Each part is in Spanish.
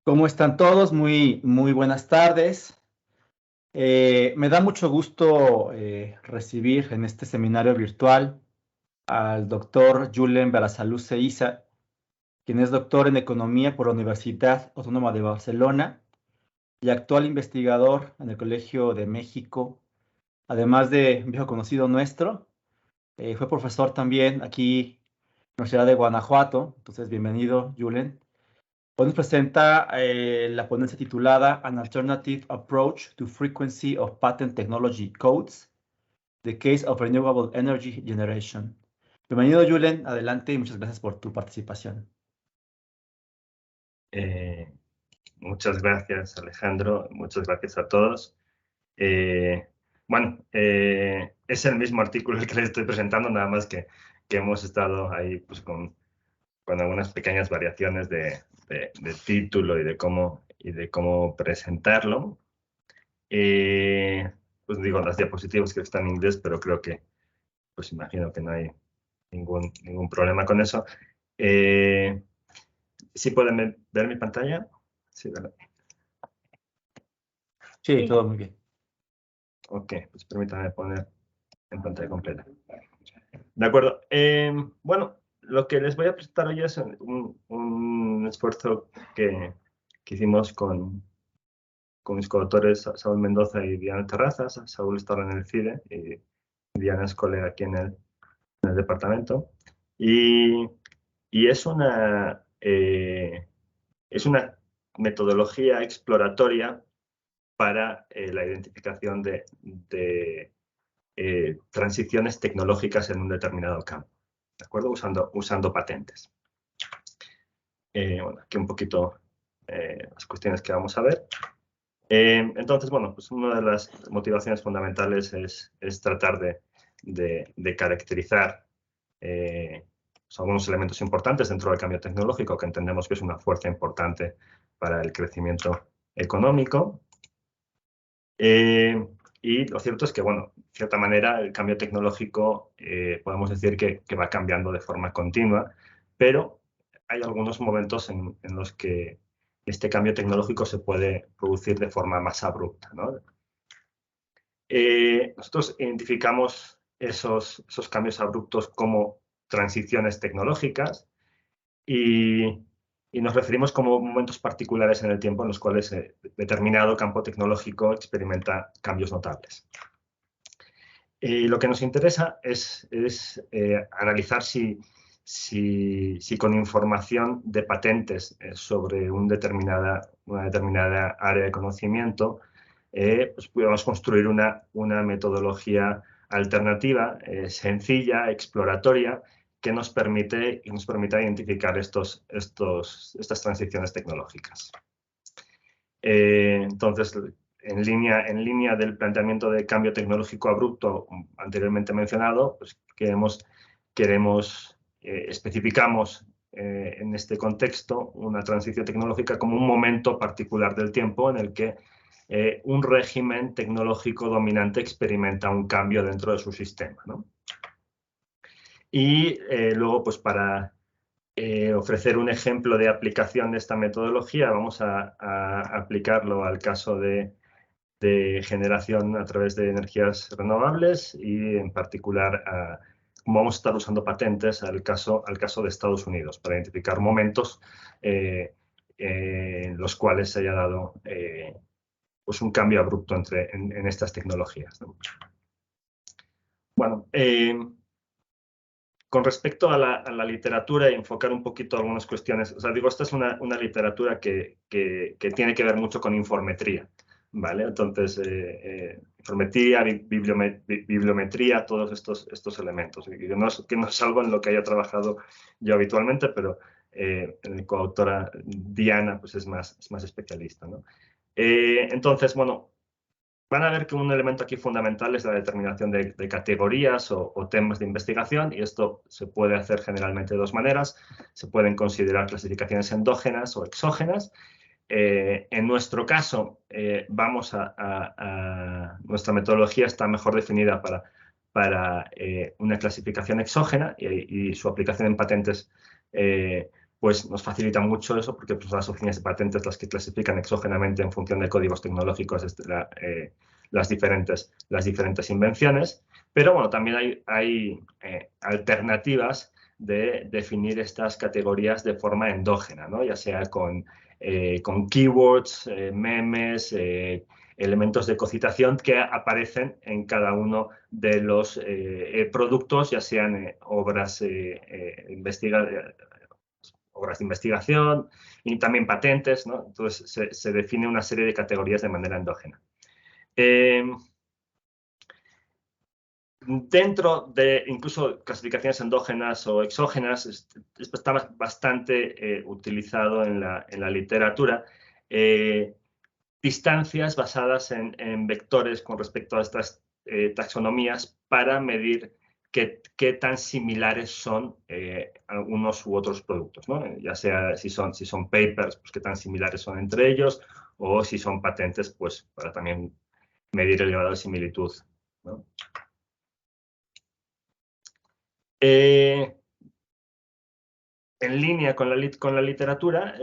¿Cómo están todos? Muy buenas tardes. Me da mucho gusto recibir en este seminario virtual al doctor Julen Barasaluce Isa, quien es doctor en Economía por la Universidad Autónoma de Barcelona y actual investigador en el Colegio de México, además de un viejo conocido nuestro. Fue profesor también aquí en la Universidad de Guanajuato. Entonces, bienvenido, Julen. Hoy nos presenta la ponencia titulada An Alternative Approach to Frequency of Patent Technology Codes, The Case of Renewable Energy Generation. Bienvenido, Julen. Adelante y muchas gracias por tu participación. Eh, Muchas gracias, Alejandro. Muchas gracias a todos. Es el mismo artículo el que les estoy presentando, nada más que hemos estado ahí pues, con algunas pequeñas variaciones de título y de cómo presentarlo. Pues digo, las diapositivas que están en inglés, pero creo que, pues imagino que no hay ningún problema con eso. ¿Sí pueden ver mi pantalla? Sí, ¿verdad? Sí, todo muy bien. Ok, pues permítanme poner en pantalla completa. De acuerdo. Bueno, lo que les voy a presentar hoy es un esfuerzo que hicimos con mis coautores Saúl Mendoza y Diana Terrazas. Saúl está en el CIDE y Diana es colega aquí en el departamento. Y es una metodología exploratoria para la identificación de transiciones tecnológicas en un determinado campo, ¿de acuerdo? Usando patentes. Bueno, aquí un poquito las cuestiones que vamos a ver. Entonces, bueno, pues una de las motivaciones fundamentales es tratar de caracterizar algunos elementos importantes dentro del cambio tecnológico que entendemos que es una fuerza importante para el crecimiento económico. Y lo cierto es que, bueno, de cierta manera el cambio tecnológico podemos decir que va cambiando de forma continua, pero hay algunos momentos en los que este cambio tecnológico se puede producir de forma más abrupta, ¿no? Nosotros identificamos esos cambios abruptos como transiciones tecnológicas y nos referimos como momentos particulares en el tiempo en los cuales determinado campo tecnológico experimenta cambios notables. Lo que nos interesa es analizar si con información de patentes sobre una determinada área de conocimiento pues podemos construir una metodología alternativa, sencilla, exploratoria, que nos permita identificar estas transiciones tecnológicas. Entonces, en línea del planteamiento de cambio tecnológico abrupto anteriormente mencionado, pues especificamos en este contexto una transición tecnológica como un momento particular del tiempo en el que un régimen tecnológico dominante experimenta un cambio dentro de su sistema, ¿no? Y luego, pues para ofrecer un ejemplo de aplicación de esta metodología, vamos a aplicarlo al caso de generación a través de energías renovables y en particular como vamos a estar usando patentes al caso de Estados Unidos para identificar momentos en los cuales se haya dado pues un cambio abrupto en estas tecnologías, ¿no? Bueno, con respecto a la literatura y enfocar un poquito algunas cuestiones, o sea, digo, esta es una literatura que tiene que ver mucho con informetría, ¿vale? Entonces, informetría, bibliometría, todos estos elementos. Que no es algo en lo que haya trabajado yo habitualmente, pero mi coautora Diana pues es más especialista, ¿no? Entonces, bueno, van a ver que un elemento aquí fundamental es la determinación de categorías o temas de investigación, y esto se puede hacer generalmente de dos maneras. Se pueden considerar clasificaciones endógenas o exógenas. En nuestro caso, nuestra metodología está mejor definida para una clasificación exógena y su aplicación en patentes pues nos facilita mucho eso, porque pues, las oficinas de patentes las que clasifican exógenamente en función de códigos tecnológicos las diferentes invenciones. Pero bueno, también hay alternativas de definir estas categorías de forma endógena, ¿no? Ya sea con keywords, memes, elementos de cocitación que aparecen en cada uno de los productos, ya sean obras de investigación y también patentes, ¿no? Entonces se define una serie de categorías de manera endógena. Dentro de incluso clasificaciones endógenas o exógenas, está bastante utilizado en la literatura, distancias basadas en vectores con respecto a estas taxonomías para medir qué tan similares son unos u otros productos, ¿no? Ya sea si son papers, pues qué tan similares son entre ellos, o si son patentes, pues para también medir el grado de similitud, ¿no? En línea con la literatura,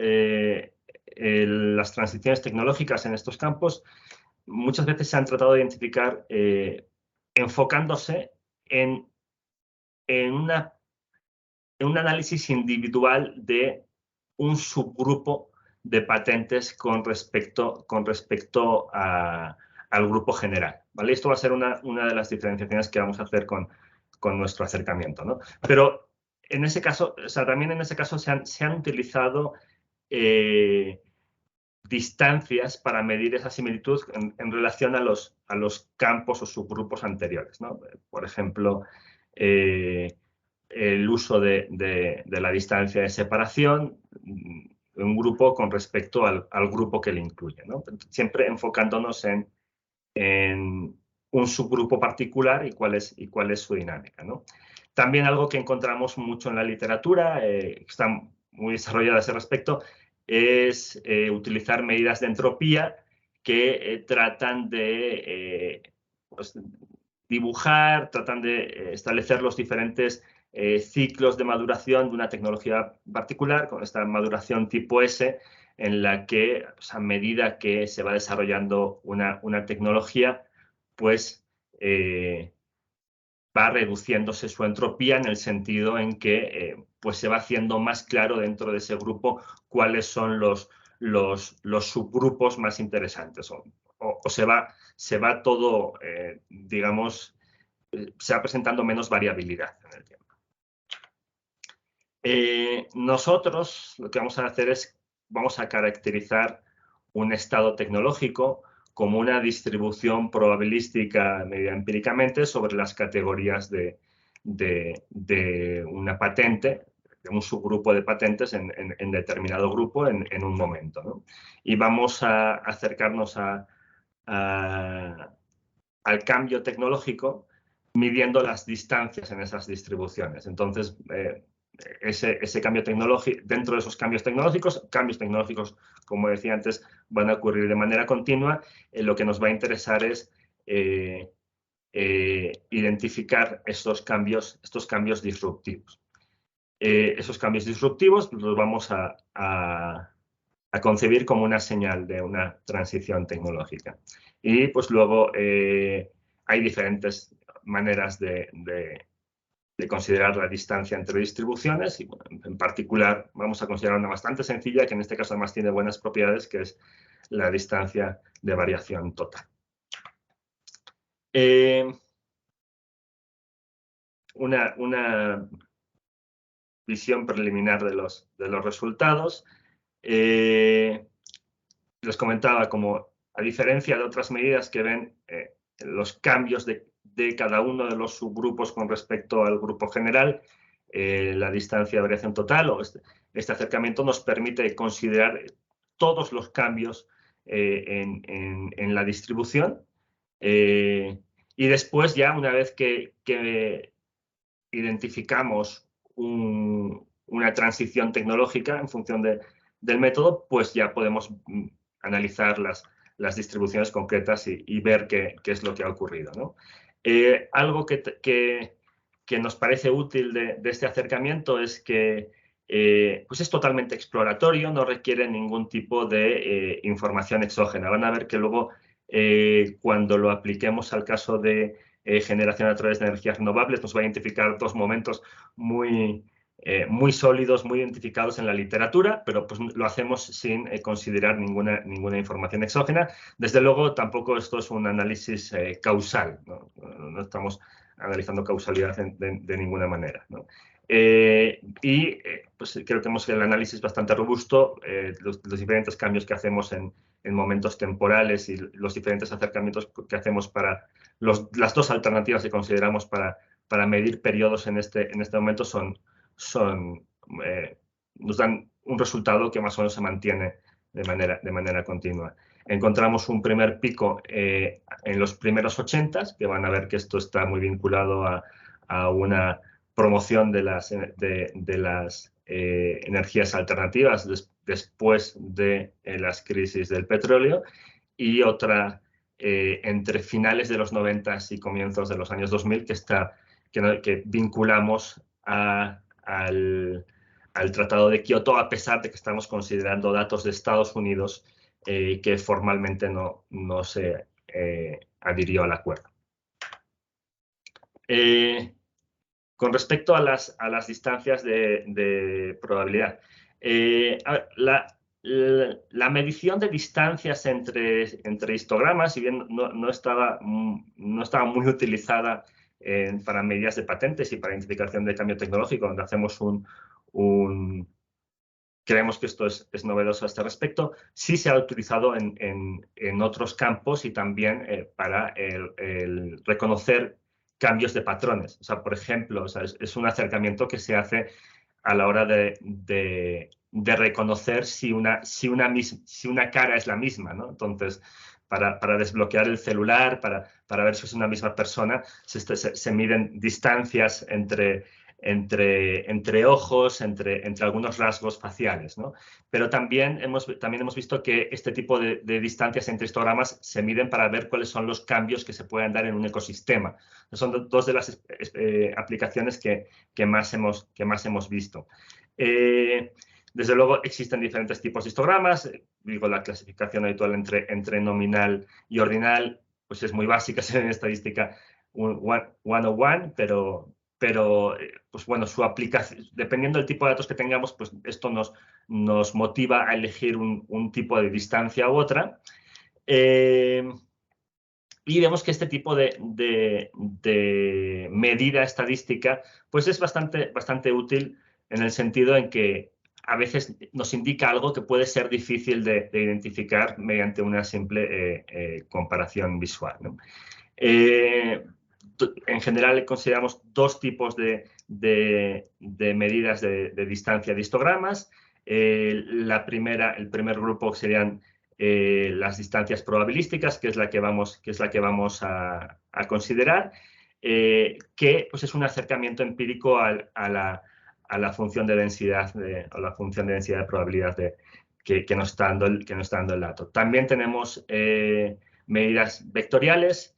las transiciones tecnológicas en estos campos muchas veces se han tratado de identificar enfocándose en un análisis individual de un subgrupo de patentes con respecto al grupo general, ¿vale? Esto va a ser una de las diferenciaciones que vamos a hacer con nuestro acercamiento, ¿no? Pero en ese caso, o sea, también en ese caso se han utilizado distancias para medir esa similitud en relación a los campos o subgrupos anteriores, ¿no? Por ejemplo, el uso de la distancia de separación de un grupo con respecto al grupo que le incluye, ¿no? Siempre enfocándonos en un subgrupo particular y cuál es su dinámica, ¿no? También algo que encontramos mucho en la literatura, está muy desarrollada a ese respecto, es utilizar medidas de entropía que tratan de pues, dibujar, tratan de establecer los diferentes ciclos de maduración de una tecnología particular, con esta maduración tipo S, en la que pues, a medida que se va desarrollando una tecnología, pues va reduciéndose su entropía en el sentido en que pues se va haciendo más claro dentro de ese grupo cuáles son los subgrupos más interesantes o se va todo, digamos, se va presentando menos variabilidad en el tiempo. Nosotros lo que vamos a hacer es, vamos a caracterizar un estado tecnológico como una distribución probabilística medida empíricamente sobre las categorías de una patente, de un subgrupo de patentes en determinado grupo en un momento, ¿no? Y vamos a acercarnos al cambio tecnológico midiendo las distancias en esas distribuciones. Entonces, ese cambio tecnológico, dentro de esos cambios tecnológicos, como decía antes, van a ocurrir de manera continua. Lo que nos va a interesar es identificar estos cambios disruptivos. Esos cambios disruptivos los vamos a concebir como una señal de una transición tecnológica. Y pues luego hay diferentes maneras de considerar la distancia entre distribuciones y bueno, en particular vamos a considerar una bastante sencilla que en este caso además tiene buenas propiedades, que es la distancia de variación total. Una visión preliminar de los resultados. Les comentaba como a diferencia de otras medidas que ven los cambios de cada uno de los subgrupos con respecto al grupo general, la distancia de variación total o este acercamiento nos permite considerar todos los cambios en la distribución y después ya una vez que identificamos una transición tecnológica en función del método, pues ya podemos analizar las distribuciones concretas y ver qué es lo que ha ocurrido, ¿no? Algo que nos parece útil de este acercamiento es que pues es totalmente exploratorio, no requiere ningún tipo de información exógena. Van a ver que luego, cuando lo apliquemos al caso de generación a través de energías renovables, nos va a identificar dos momentos muy sólidos, muy identificados en la literatura, pero pues lo hacemos sin considerar ninguna información exógena. Desde luego, tampoco esto es un análisis causal, ¿no? No estamos analizando causalidad de ninguna manera, ¿no? Pues creo que hemos hecho el análisis bastante robusto, los diferentes cambios que hacemos en momentos temporales y los diferentes acercamientos que hacemos para las dos alternativas que consideramos para medir periodos en este momento nos dan un resultado que más o menos se mantiene de manera continua. Encontramos un primer pico en los primeros 80, que van a ver que esto está muy vinculado a una promoción de las energías alternativas después de las crisis del petróleo, y otra entre finales de los 90 y comienzos de los años 2000 que vinculamos al Tratado de Kioto, a pesar de que estamos considerando datos de Estados Unidos que formalmente no se adhirió al acuerdo. Con respecto a las distancias de probabilidad, la medición de distancias entre histogramas, si bien no estaba muy utilizada para medidas de patentes y para identificación de cambio tecnológico, donde hacemos creemos que esto es novedoso a este respecto, sí se ha utilizado en otros campos y también para el reconocer cambios de patrones. O sea, por ejemplo, o sea, es un acercamiento que se hace a la hora de reconocer si una cara es la misma, ¿no? Entonces, para desbloquear el celular, para ver si es una misma persona, se miden distancias entre ojos, entre algunos rasgos faciales, ¿no? Pero también hemos visto que este tipo de distancias entre histogramas se miden para ver cuáles son los cambios que se pueden dar en un ecosistema. Son dos de las aplicaciones que más hemos visto. Desde luego existen diferentes tipos de histogramas. Digo, la clasificación habitual entre nominal y ordinal pues es muy básica en estadística 101, pero pues bueno, su aplicación, dependiendo del tipo de datos que tengamos, pues esto nos motiva a elegir un tipo de distancia u otra. Y vemos que este tipo de medida estadística pues es bastante útil, en el sentido en que a veces nos indica algo que puede ser difícil de identificar mediante una simple comparación visual, ¿no? En general consideramos dos tipos de medidas de distancia de histogramas. El primer grupo serían las distancias probabilísticas, que es la que vamos a considerar, que pues es un acercamiento empírico a la función de densidad de probabilidad que nos está dando el dato. También tenemos medidas vectoriales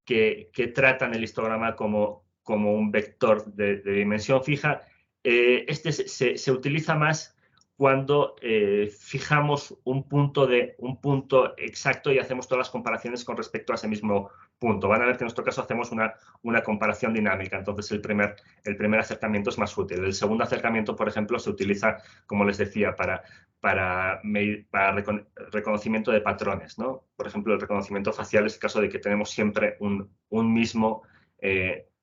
que tratan el histograma como un vector de dimensión fija. Este se utiliza más cuando fijamos un punto exacto y hacemos todas las comparaciones con respecto a ese mismo punto. Van a ver que en nuestro caso hacemos una comparación dinámica, entonces el primer acercamiento es más útil. El segundo acercamiento, por ejemplo, se utiliza, como les decía, para reconocimiento de patrones, ¿no? Por ejemplo, el reconocimiento facial es el caso de que tenemos siempre un mismo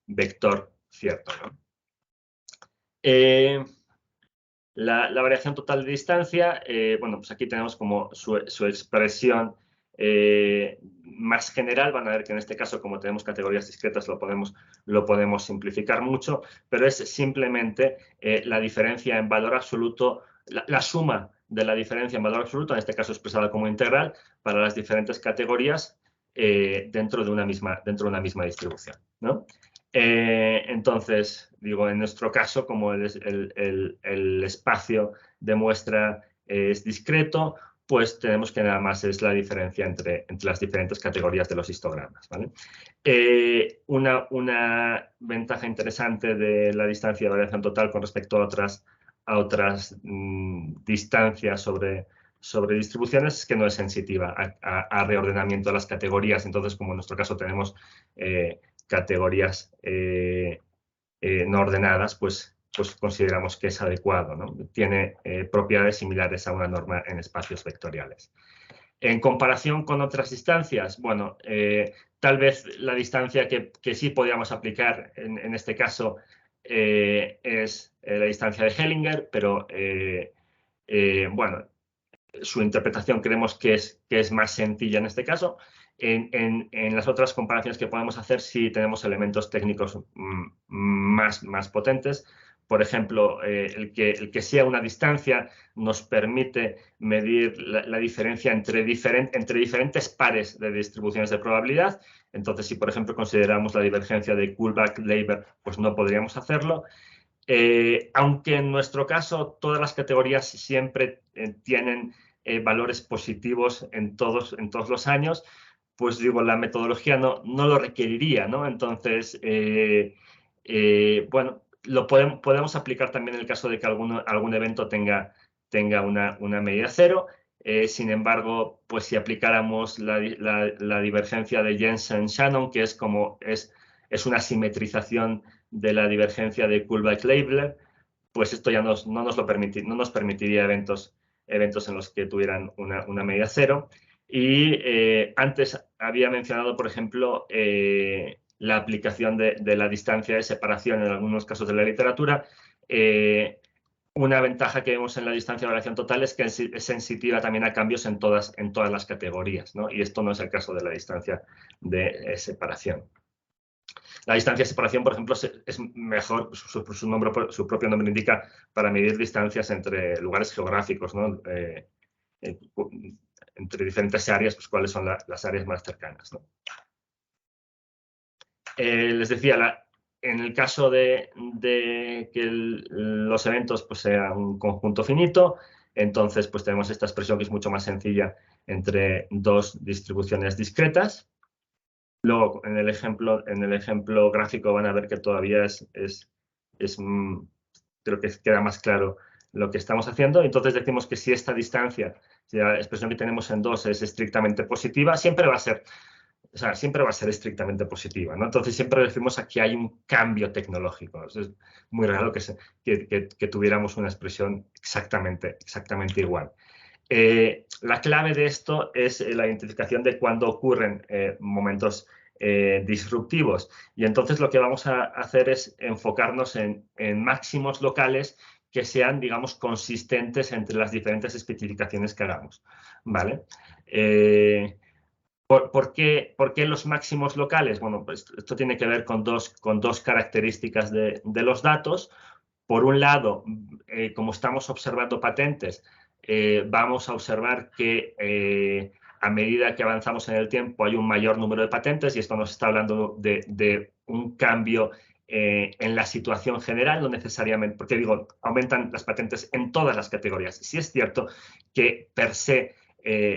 vector cierto, ¿no? La variación total de distancia, bueno, pues aquí tenemos como su expresión más general. Van a ver que en este caso, como tenemos categorías discretas, lo podemos simplificar mucho, pero es simplemente la diferencia en valor absoluto, la suma de la diferencia en valor absoluto, en este caso expresada como integral, para las diferentes categorías dentro de una misma distribución, ¿no? Entonces, digo, en nuestro caso, como el espacio de muestra es discreto, pues tenemos que nada más es la diferencia entre las diferentes categorías de los histogramas, ¿vale? Una ventaja interesante de la distancia de variación total con respecto a distancias sobre distribuciones es que no es sensitiva a reordenamiento de las categorías. Entonces, como en nuestro caso tenemos categorías no ordenadas, pues consideramos que es adecuado, ¿no? Tiene propiedades similares a una norma en espacios vectoriales. En comparación con otras distancias, bueno, tal vez la distancia que sí podríamos aplicar en este caso es la distancia de Hellinger, pero bueno, su interpretación creemos que es más sencilla en este caso. En las otras comparaciones que podemos hacer sí tenemos elementos técnicos más potentes. Por ejemplo, el que sea una distancia nos permite medir la diferencia entre diferentes pares de distribuciones de probabilidad. Entonces, si por ejemplo consideramos la divergencia de Kullback-Leiber, pues no podríamos hacerlo. Aunque en nuestro caso todas las categorías siempre tienen valores positivos en todos los años, pues digo, la metodología no lo requeriría, ¿no? Entonces, bueno, podemos aplicar también en el caso de que algún evento tenga una medida cero. Sin embargo, pues si aplicáramos la divergencia de Jensen-Shannon, que es una simetrización de la divergencia de Kullback-Leibler, pues esto ya no nos permitiría eventos en los que tuvieran una medida cero. Y antes había mencionado, por ejemplo, la aplicación de la distancia de separación en algunos casos de la literatura. Una ventaja que vemos en la distancia de variación total es que es sensitiva también a cambios en todas las categorías, ¿no? Y esto no es el caso de la distancia de separación. La distancia de separación, por ejemplo, es mejor, su propio nombre indica, para medir distancias entre lugares geográficos, ¿no? Entre diferentes áreas, pues cuáles son las áreas más cercanas, ¿no? Les decía, en el caso de que los eventos pues, sean un conjunto finito, entonces pues tenemos esta expresión que es mucho más sencilla entre dos distribuciones discretas. Luego, en el ejemplo gráfico van a ver que todavía creo que queda más claro lo que estamos haciendo. Entonces decimos que si esta distancia, si la expresión que tenemos en 2 es estrictamente positiva, siempre va a ser estrictamente positiva, ¿no? Entonces siempre decimos aquí hay un cambio tecnológico. Es muy raro que tuviéramos una expresión exactamente igual. La clave de esto es la identificación de cuándo ocurren momentos disruptivos. Y entonces lo que vamos a hacer es enfocarnos en máximos locales que sean, digamos, consistentes entre las diferentes especificaciones que hagamos, ¿vale? ¿Por qué los máximos locales? Bueno, pues esto tiene que ver con dos características de los datos. Por un lado, como estamos observando patentes, vamos a observar que a medida que avanzamos en el tiempo hay un mayor número de patentes y esto nos está hablando de un cambio en la situación general, no necesariamente, porque digo, aumentan las patentes en todas las categorías. Sí es cierto que per se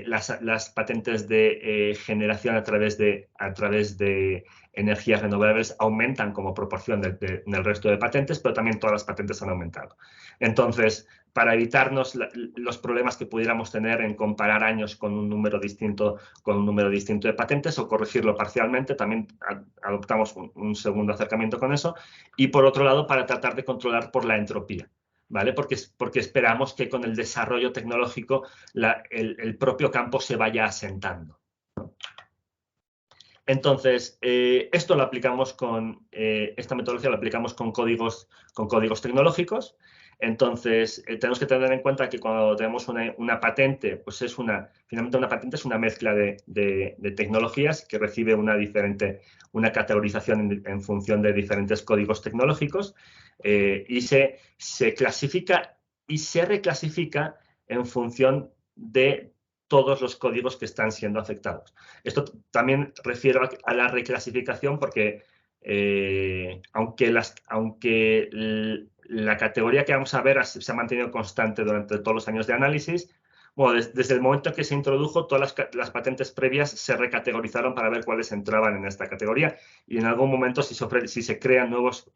las patentes de generación a través de energías renovables aumentan como proporción del resto de patentes, pero también todas las patentes han aumentado. Entonces, para evitarnos los problemas que pudiéramos tener en comparar años con un número distinto de patentes o corregirlo parcialmente, también adoptamos un segundo acercamiento con eso. Y por otro lado, para tratar de controlar por la entropía, ¿vale? Porque esperamos que con el desarrollo tecnológico el propio campo se vaya asentando, ¿no? Entonces, esto lo aplicamos esta metodología la aplicamos con códigos tecnológicos. Entonces, tenemos que tener en cuenta que cuando tenemos una patente, pues finalmente una patente es una mezcla de tecnologías que recibe una categorización en función de diferentes códigos tecnológicos y se clasifica y se reclasifica en función de todos los códigos que están siendo afectados. Esto también refiero a la reclasificación porque aunque la categoría que vamos a ver se ha mantenido constante durante todos los años de análisis, bueno, desde el momento que se introdujo, todas las patentes previas se recategorizaron para ver cuáles entraban en esta categoría y en algún momento si se crean nuevos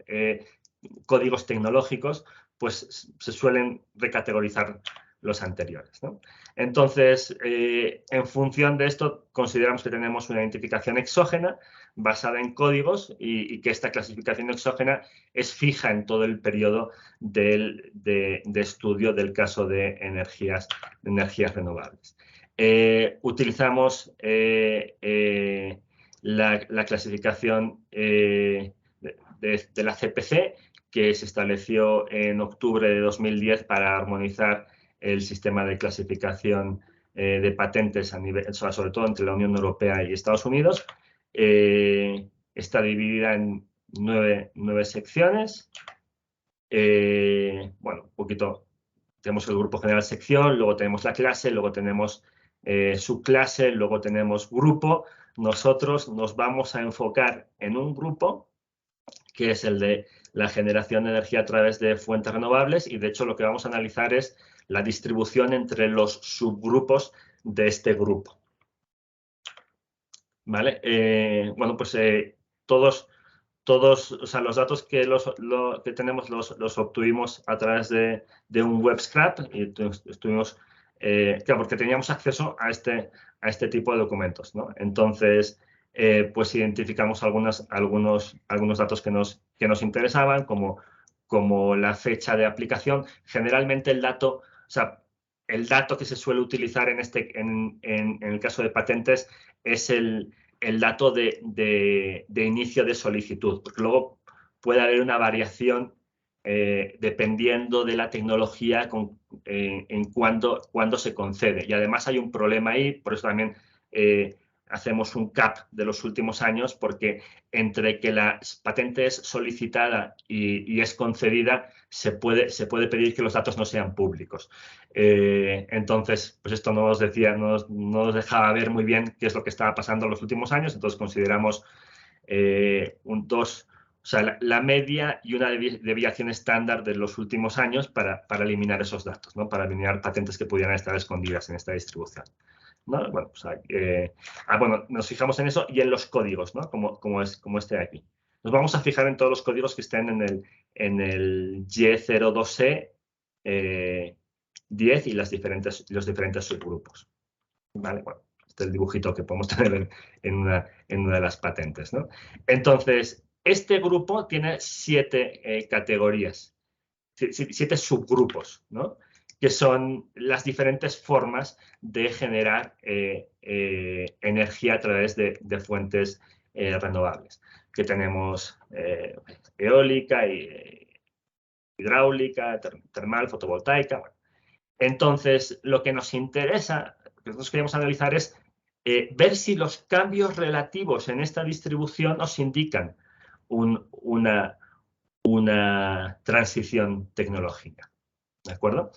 códigos tecnológicos, pues se suelen recategorizar los anteriores, ¿no? Entonces, en función de esto, consideramos que tenemos una identificación exógena basada en códigos y que esta clasificación exógena es fija en todo el periodo de estudio del caso de energías renovables. Utilizamos la clasificación de la CPC, que se estableció en octubre de 2010 para armonizar el sistema de clasificación de patentes a nivel, sobre todo entre la Unión Europea y Estados Unidos. Está dividida en nueve secciones. Bueno, un poquito, tenemos el grupo general sección, luego tenemos la clase, luego tenemos subclase, luego tenemos grupo. Nosotros nos vamos a enfocar en un grupo, que es el de la generación de energía a través de fuentes renovables, y de hecho lo que vamos a analizar es la distribución entre los subgrupos de este grupo. ¿Vale? Bueno, pues todos, o sea, los datos que tenemos los obtuvimos a través de un web scrap y estuvimos, claro, porque teníamos acceso a este tipo de documentos, ¿no? Entonces, pues identificamos algunos datos que nos interesaban, como la fecha de aplicación. Generalmente el dato, o sea, el dato que se suele utilizar en el caso de patentes es el dato de inicio de solicitud, porque luego puede haber una variación dependiendo de la tecnología en cuándo se concede. Y además hay un problema ahí, por eso también hacemos un CAP de los últimos años, porque entre que la patente es solicitada y es concedida, se puede pedir que los datos no sean públicos. Entonces, pues esto no nos dejaba ver muy bien qué es lo que estaba pasando en los últimos años, entonces consideramos o sea, la media y una desviación estándar de los últimos años para eliminar esos datos, ¿no? Para eliminar patentes que pudieran estar escondidas en esta distribución, ¿no? Bueno, pues, bueno, nos fijamos en eso y en los códigos, ¿no? Como este de aquí. Nos vamos a fijar en todos los códigos que estén en el Y02C 10 y los diferentes subgrupos. ¿Vale? Bueno, este es el dibujito que podemos tener en una de las patentes, ¿no? Entonces, este grupo tiene 7 categorías, 7 subgrupos, ¿no? Que son las diferentes formas de generar energía a través de fuentes renovables. Que tenemos eólica, hidráulica, termal, fotovoltaica. Bueno. Entonces, lo que nos interesa, lo que nosotros queremos analizar es ver si los cambios relativos en esta distribución nos indican una transición tecnológica. ¿De acuerdo?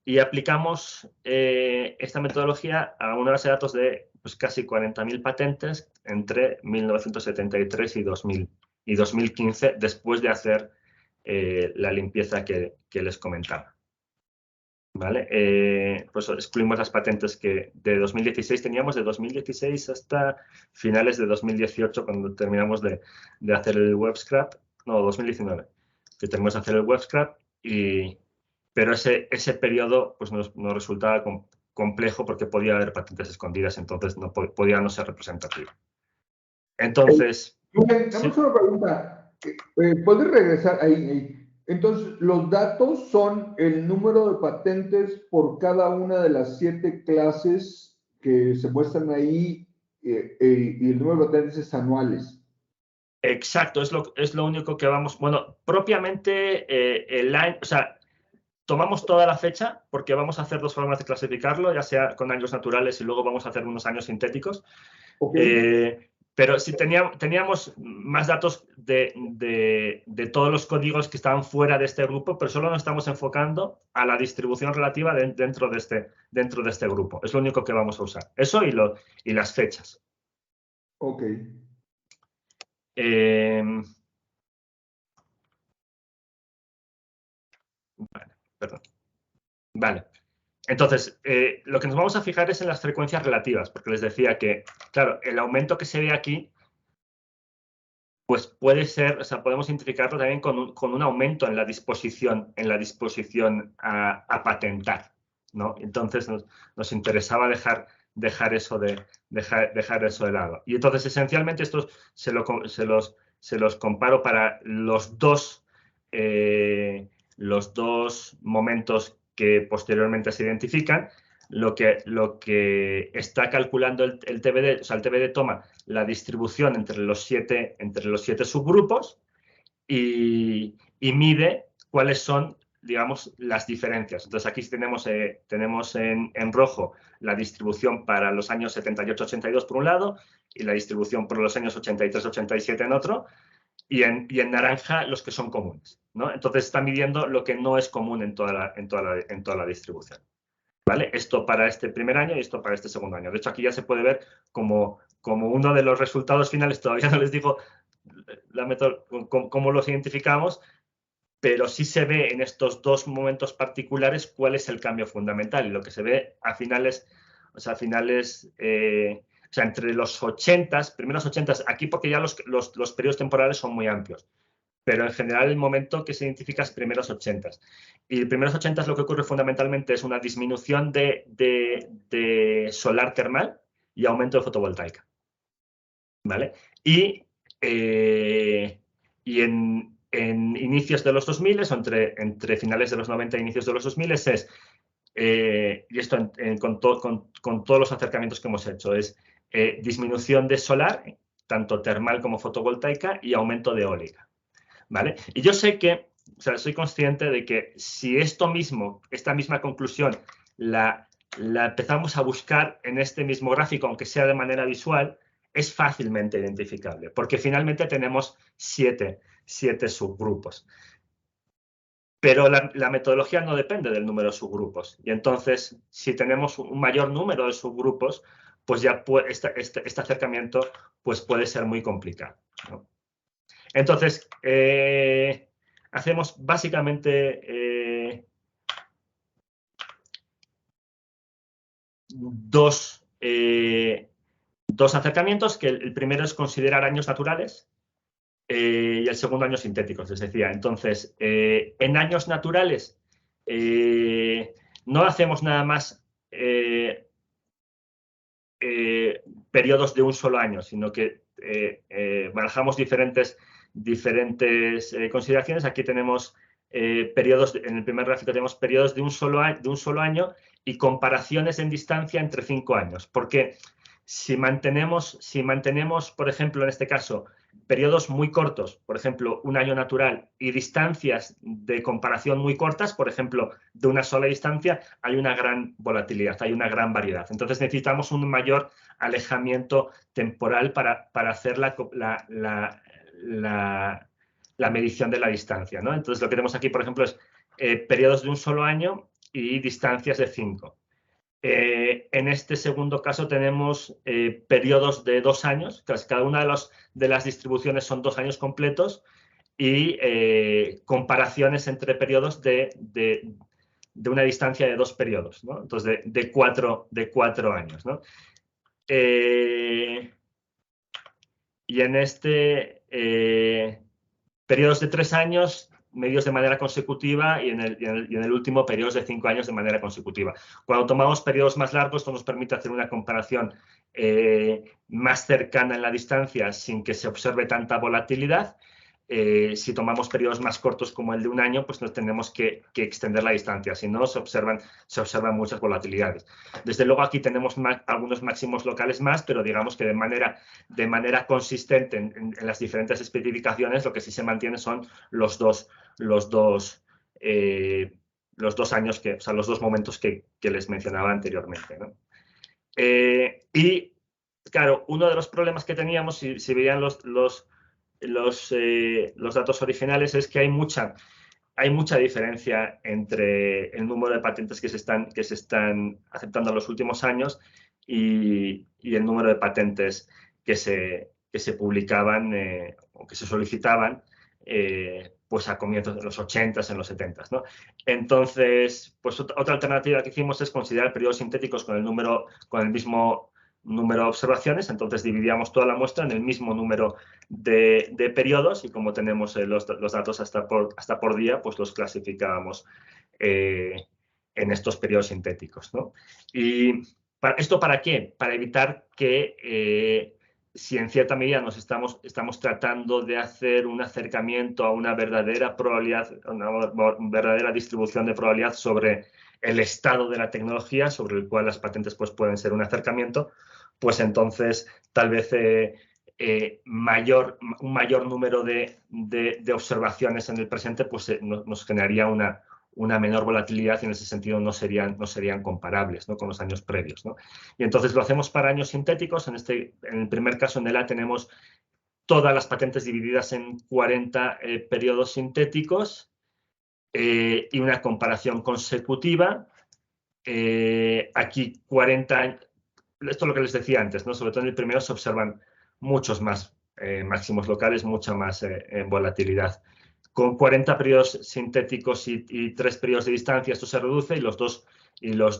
Y aplicamos esta metodología a una base de datos de pues, casi 40.000 patentes entre 1973 y 2015, después de hacer la limpieza que les comentaba. ¿Vale? Pues excluimos las patentes que de 2016 teníamos, de 2016 hasta finales de 2018, cuando terminamos de hacer el web scrap, no, 2019, que terminamos de hacer el web scrap, pero ese periodo pues nos resultaba complejo porque podía haber patentes escondidas, entonces podía no ser representativo. Entonces... Tenemos una pregunta. ¿Puedes regresar ahí? Entonces, los datos son el número de patentes por cada una de las 7 clases que se muestran ahí y el número de patentes anuales. Exacto, es lo único que vamos... Bueno, propiamente el año... O sea, tomamos toda la fecha porque vamos a hacer 2 formas de clasificarlo, ya sea con años naturales y luego vamos a hacer unos años sintéticos. Okay. Pero sí teníamos más datos de todos los códigos que estaban fuera de este grupo, pero solo nos estamos enfocando a la distribución relativa dentro de este grupo. Es lo único que vamos a usar. Eso y las fechas. Ok. Vale, perdón. Vale. Entonces, lo que nos vamos a fijar es en las frecuencias relativas, porque les decía que, claro, el aumento que se ve aquí pues puede ser, o sea, podemos identificarlo también con un aumento en la disposición a patentar, ¿no? Entonces nos interesaba dejar eso de lado. Y entonces, esencialmente, estos se los comparo para los dos momentos que posteriormente se identifican. Lo que está calculando el TBD, o sea, el TBD toma la distribución entre los siete subgrupos y mide cuáles son, digamos, las diferencias. Entonces, aquí tenemos en rojo la distribución para los años 78-82 por un lado y la distribución por los años 83-87 en otro, y en naranja los que son comunes, ¿no? Entonces, está midiendo lo que no es común en toda la distribución. ¿Vale? Esto para este primer año y esto para este segundo año. De hecho, aquí ya se puede ver como uno de los resultados finales, todavía no les digo cómo los identificamos, pero sí se ve en estos dos momentos particulares cuál es el cambio fundamental. Y lo que se ve a finales, entre los 80, primeros 80, aquí porque ya los periodos temporales son muy amplios, pero en general el momento que se identifica es primeros 80. Y primeros 80 lo que ocurre fundamentalmente es una disminución de solar termal y aumento de fotovoltaica. ¿Vale? Y en inicios de los 2000, o entre finales de los 90 e inicios de los 2000, y esto con todos los acercamientos que hemos hecho, es disminución de solar, tanto termal como fotovoltaica, y aumento de eólica. ¿Vale? Y yo sé que, o sea, soy consciente de que si esta misma conclusión la empezamos a buscar en este mismo gráfico, aunque sea de manera visual, es fácilmente identificable, porque finalmente tenemos siete subgrupos. Pero la metodología no depende del número de subgrupos. Y entonces, si tenemos un mayor número de subgrupos, pues ya este acercamiento pues puede ser muy complicado, ¿no? Entonces, hacemos básicamente dos acercamientos, que el primero es considerar años naturales y el segundo años sintéticos, les decía. Entonces, en años naturales no hacemos nada más periodos de un solo año, sino que barajamos diferentes consideraciones. Aquí tenemos periodos, en el primer gráfico tenemos periodos de un solo año y comparaciones en distancia entre 5 años. Porque si mantenemos, por ejemplo, en este caso, periodos muy cortos, por ejemplo, un año natural, y distancias de comparación muy cortas, por ejemplo, de una sola distancia, hay una gran volatilidad, hay una gran variedad. Entonces necesitamos un mayor alejamiento temporal para hacer la medición de la distancia, ¿no? Entonces lo que tenemos aquí, por ejemplo, es periodos de un solo año y distancias de 5. En este segundo caso tenemos periodos de 2 años, cada una de las distribuciones son 2 años completos, y comparaciones entre periodos de una distancia de 2 periodos, ¿no? Entonces, de 4 años, ¿no? Y en periodos de 3 años, medios de manera consecutiva, y en el último, periodos de 5 años de manera consecutiva. Cuando tomamos periodos más largos, esto nos permite hacer una comparación más cercana en la distancia sin que se observe tanta volatilidad. Si tomamos periodos más cortos como el de un año, pues nos tenemos que extender la distancia, si no se observan muchas volatilidades. Desde luego aquí tenemos algunos máximos locales más, pero digamos que de manera consistente en las diferentes especificaciones, lo que sí se mantiene son los dos años, o sea, los dos momentos que les mencionaba anteriormente, ¿no? Y claro, uno de los problemas que teníamos, si veían los datos originales, es que hay mucha diferencia entre el número de patentes que se están aceptando en los últimos años y el número de patentes que se publicaban o que se solicitaban pues a comienzos de los 80s, en los 70s, ¿no? Entonces, pues otra alternativa que hicimos es considerar periodos sintéticos con el mismo número de observaciones, entonces dividíamos toda la muestra en el mismo número de periodos y como tenemos los datos hasta por día, pues los clasificábamos en estos periodos sintéticos, ¿no? ¿Y esto para qué? Para evitar que si en cierta medida nos estamos tratando de hacer un acercamiento a una verdadera probabilidad, una verdadera distribución de probabilidad sobre el estado de la tecnología, sobre el cual las patentes pues, pueden ser un acercamiento, pues entonces tal vez un mayor número de observaciones en el presente pues, nos generaría una menor volatilidad y en ese sentido no serían comparables, ¿no? Con los años previos, ¿no? Y entonces lo hacemos para años sintéticos. En el primer caso, en el A, tenemos todas las patentes divididas en 40 periodos sintéticos y una comparación consecutiva. Aquí 40 años. Esto es lo que les decía antes, ¿no? Sobre todo en el primero se observan muchos más máximos locales, mucha más volatilidad. Con 40 periodos sintéticos y 3 periodos de distancia, esto se reduce y los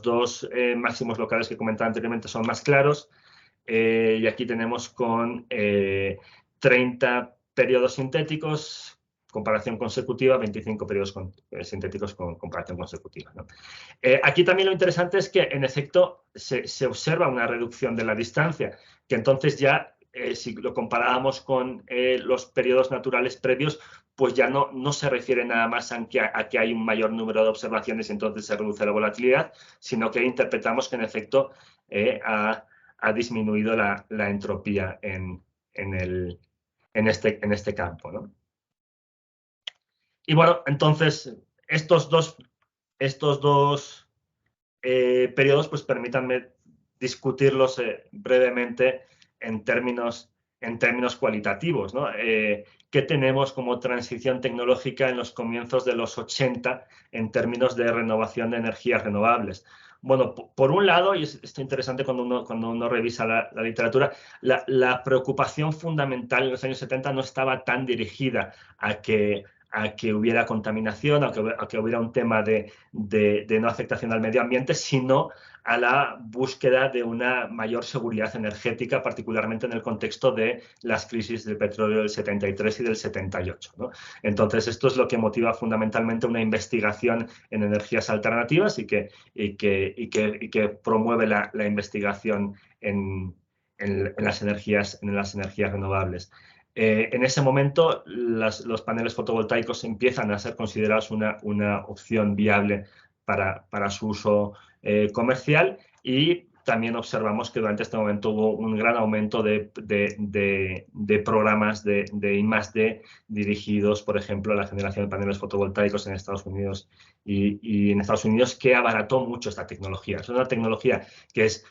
dos máximos locales que comentaba anteriormente son más claros. Y aquí tenemos con 30 periodos sintéticos, comparación consecutiva, 25 periodos sintéticos con comparación consecutiva, ¿no? Aquí también lo interesante es que, en efecto, se observa una reducción de la distancia, que entonces ya, si lo comparábamos con los periodos naturales previos, pues ya no se refiere nada más a que hay un mayor número de observaciones y entonces se reduce la volatilidad, sino que interpretamos que, en efecto, ha disminuido la entropía en este campo, ¿no? Y bueno, entonces, estos dos periodos, pues permítanme discutirlos brevemente en términos cualitativos, ¿no? ¿Qué tenemos como transición tecnológica en los comienzos de los 80 en términos de renovación de energías renovables? Bueno, por un lado, y esto es interesante cuando uno revisa la literatura, la preocupación fundamental en los años 70 no estaba tan dirigida a que hubiera contaminación, a que hubiera un tema de no afectación al medio ambiente, sino a la búsqueda de una mayor seguridad energética, particularmente en el contexto de las crisis del petróleo del 73 y del 78, ¿no? Entonces, esto es lo que motiva fundamentalmente una investigación en energías alternativas y que promueve la investigación en las energías renovables. En ese momento, los paneles fotovoltaicos empiezan a ser considerados una opción viable para su uso comercial, y también observamos que durante este momento hubo un gran aumento de programas de I+D dirigidos, por ejemplo, a la generación de paneles fotovoltaicos en Estados Unidos y en Estados Unidos, que abarató mucho esta tecnología. Es una tecnología que es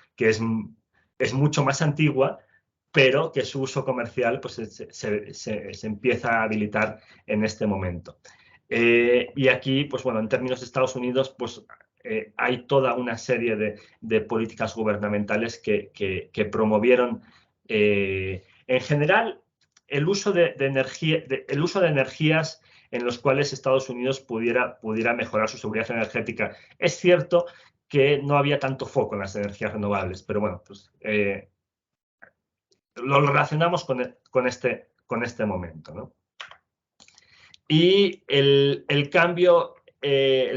mucho más antigua, pero que su uso comercial pues, se empieza a habilitar en este momento. Y aquí, pues bueno, en términos de Estados Unidos, pues hay toda una serie de políticas gubernamentales que promovieron, en general, el uso de energías en los cuales Estados Unidos pudiera mejorar su seguridad energética. Es cierto que no había tanto foco en las energías renovables, pero bueno, pues lo relacionamos con este momento, ¿no? Y el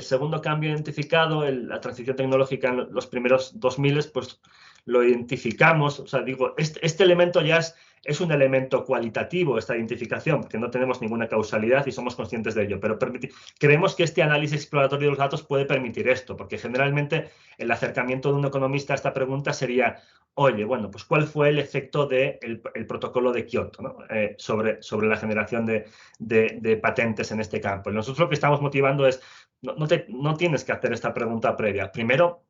segundo cambio identificado, la transición tecnológica en los primeros 2000, pues lo identificamos. O sea, digo, este elemento ya es un elemento cualitativo, esta identificación, porque no tenemos ninguna causalidad y somos conscientes de ello, pero creemos que este análisis exploratorio de los datos puede permitir esto, porque generalmente el acercamiento de un economista a esta pregunta sería: oye, bueno, pues ¿cuál fue el efecto del protocolo de Kioto, ¿no? sobre la generación de patentes en este campo? Y nosotros lo que estamos motivando es, no tienes que hacer esta pregunta previa. Primero,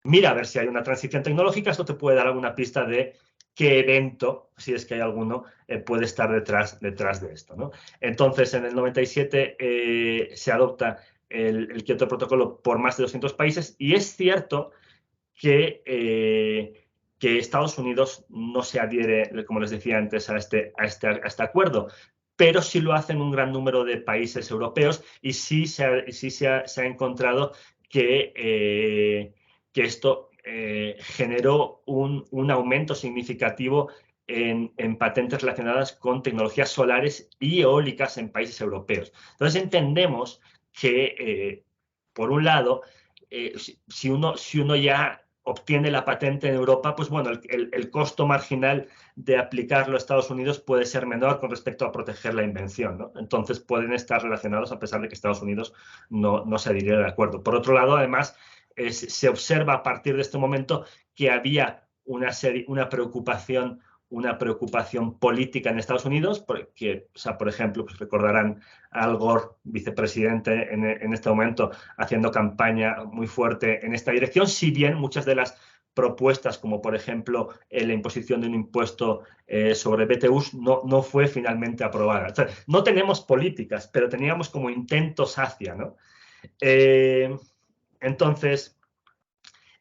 mira a ver si hay una transición tecnológica. Esto te puede dar alguna pista de qué evento, si es que hay alguno, puede estar detrás de esto, ¿no? Entonces, en el 97 se adopta el Kioto Protocolo por más de 200 países, y es cierto que Estados Unidos no se adhiere, como les decía antes, a este acuerdo, pero sí lo hacen un gran número de países europeos, y sí se ha encontrado que esto generó un aumento significativo en patentes relacionadas con tecnologías solares y eólicas en países europeos. Entonces entendemos que, por un lado, si uno ya obtiene la patente en Europa, pues bueno, el costo marginal de aplicarlo a Estados Unidos puede ser menor con respecto a proteger la invención, ¿no? Entonces pueden estar relacionados a pesar de que Estados Unidos no se adhiriera de acuerdo. Por otro lado, además, se observa a partir de este momento que había una preocupación política en Estados Unidos, porque, o sea, por ejemplo, pues recordarán a Al Gore, vicepresidente en este momento, haciendo campaña muy fuerte en esta dirección, si bien muchas de las propuestas, como por ejemplo la imposición de un impuesto sobre BTUs, no fue finalmente aprobada. O sea, no tenemos políticas, pero teníamos como intentos hacia, ¿no? Entonces,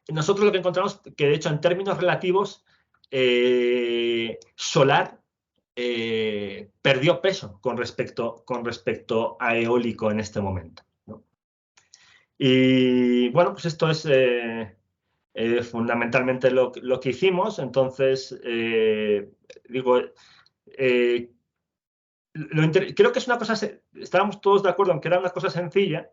nosotros lo que encontramos que, de hecho, en términos relativos, solar perdió peso con respecto a eólico en este momento, ¿no? Y bueno, pues esto es fundamentalmente lo que hicimos. Entonces, digo, creo que es una cosa, estábamos todos de acuerdo en que era una cosa sencilla,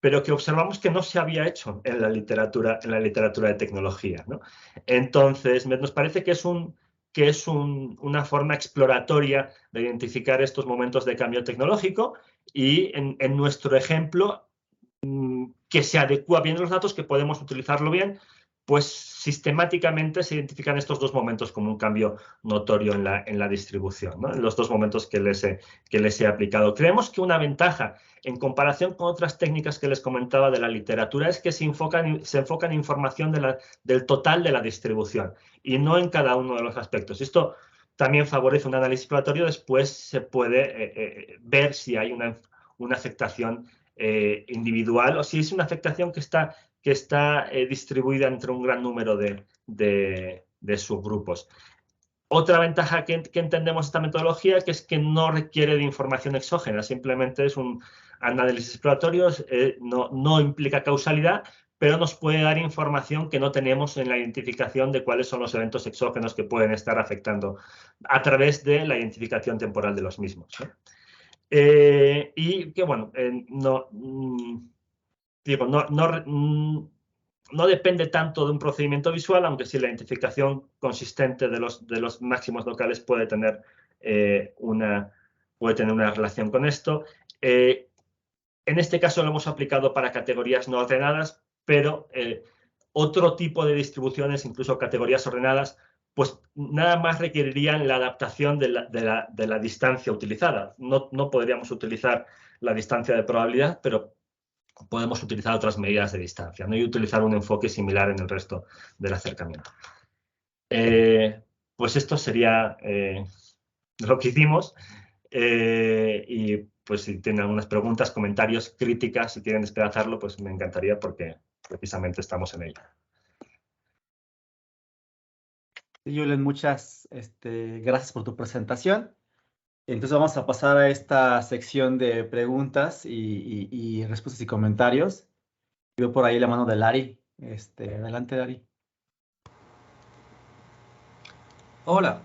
pero que observamos que no se había hecho en la literatura de tecnología, ¿no? Entonces, nos parece que es una forma exploratoria de identificar estos momentos de cambio tecnológico y en nuestro ejemplo, que se adecua bien los datos, que podemos utilizarlo bien, pues sistemáticamente se identifican estos dos momentos como un cambio notorio en la distribución, ¿no? En los dos momentos que les he aplicado. Creemos que una ventaja en comparación con otras técnicas que les comentaba de la literatura es que se enfoca en información del total de la distribución y no en cada uno de los aspectos. Esto también favorece un análisis exploratorio. Después se puede ver si hay una afectación individual o si es una afectación que está distribuida entre un gran número de subgrupos. Otra ventaja que entendemos esta metodología, que es que no requiere de información exógena, simplemente es un análisis exploratorio, no implica causalidad, pero nos puede dar información que no tenemos en la identificación de cuáles son los eventos exógenos que pueden estar afectando a través de la identificación temporal de los mismos, ¿no? Y que, bueno, no depende tanto de un procedimiento visual, aunque sí la identificación consistente de los máximos locales puede tener una relación con esto. En este caso lo hemos aplicado para categorías no ordenadas, pero otro tipo de distribuciones, incluso categorías ordenadas, pues nada más requerirían la adaptación de la distancia utilizada. No podríamos utilizar la distancia de probabilidad, pero podemos utilizar otras medidas de distancia, ¿no? Y utilizar un enfoque similar en el resto del acercamiento. Pues esto sería lo que hicimos. Y pues si tienen algunas preguntas, comentarios, críticas, si quieren despedazarlo, pues me encantaría, porque precisamente estamos en ello. Sí, Julen, muchas gracias por tu presentación. Entonces vamos a pasar a esta sección de preguntas y respuestas y comentarios. Veo por ahí la mano de Lari. Adelante, Lari. Hola.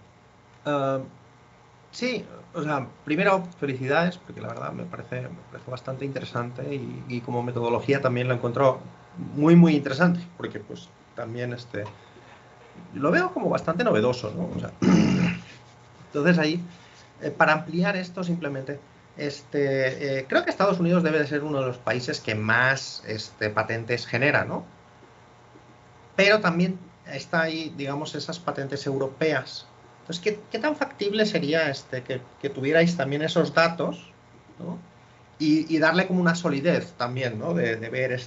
Sí, o sea, primero felicidades, porque la verdad me parece bastante interesante y como metodología también lo encuentro muy, muy interesante, porque pues también lo veo como bastante novedoso, ¿no? O sea, entonces ahí, para ampliar esto simplemente, creo que Estados Unidos debe de ser uno de los países que más patentes genera, ¿no? Pero también está ahí, digamos, esas patentes europeas. Entonces, ¿qué tan factible sería que tuvierais también esos datos, ¿no? Y darle como una solidez también, ¿no? De ver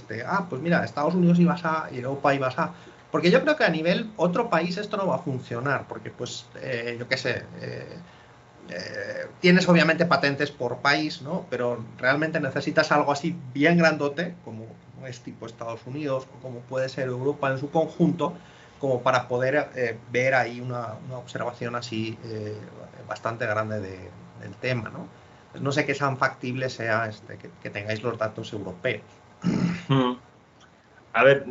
pues mira, Estados Unidos ibas a, Europa ibas a... Porque yo creo que a nivel otro país esto no va a funcionar, porque pues, yo qué sé, tienes obviamente patentes por país, ¿no? Pero realmente necesitas algo así bien grandote, como es tipo Estados Unidos, o como puede ser Europa en su conjunto, como para poder ver ahí una observación así bastante grande del tema, ¿no? Pues no sé qué tan factible sea que tengáis los datos europeos. A ver,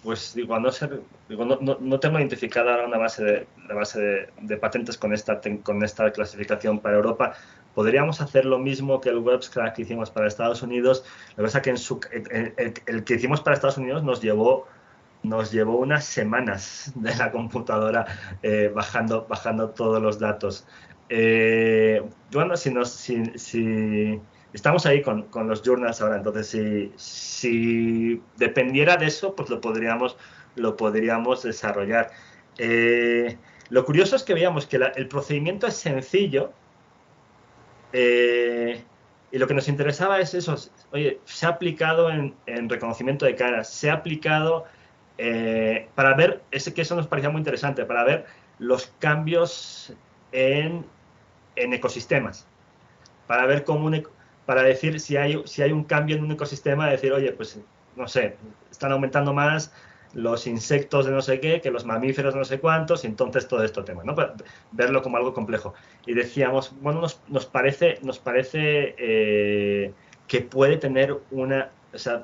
Pues digo, no tengo identificada ahora una base de patentes con esta clasificación para Europa. Podríamos hacer lo mismo que el WebScrack que hicimos para Estados Unidos. Lo que pasa es que el que hicimos para Estados Unidos nos llevó unas semanas de la computadora bajando todos los datos. Bueno, si estamos ahí con los journals ahora, entonces si dependiera de eso, pues lo podríamos desarrollar. Lo curioso es que veíamos que el procedimiento es sencillo, y lo que nos interesaba es eso. Oye, se ha aplicado en reconocimiento de caras, se ha aplicado para ver, que eso nos parecía muy interesante, para ver los cambios en ecosistemas, para ver para decir si hay un cambio en un ecosistema, decir, oye, pues no sé, están aumentando más los insectos de no sé qué que los mamíferos de no sé cuántos, y entonces todo este tema, ¿no? Para verlo como algo complejo. Y decíamos, bueno, nos parece que puede tener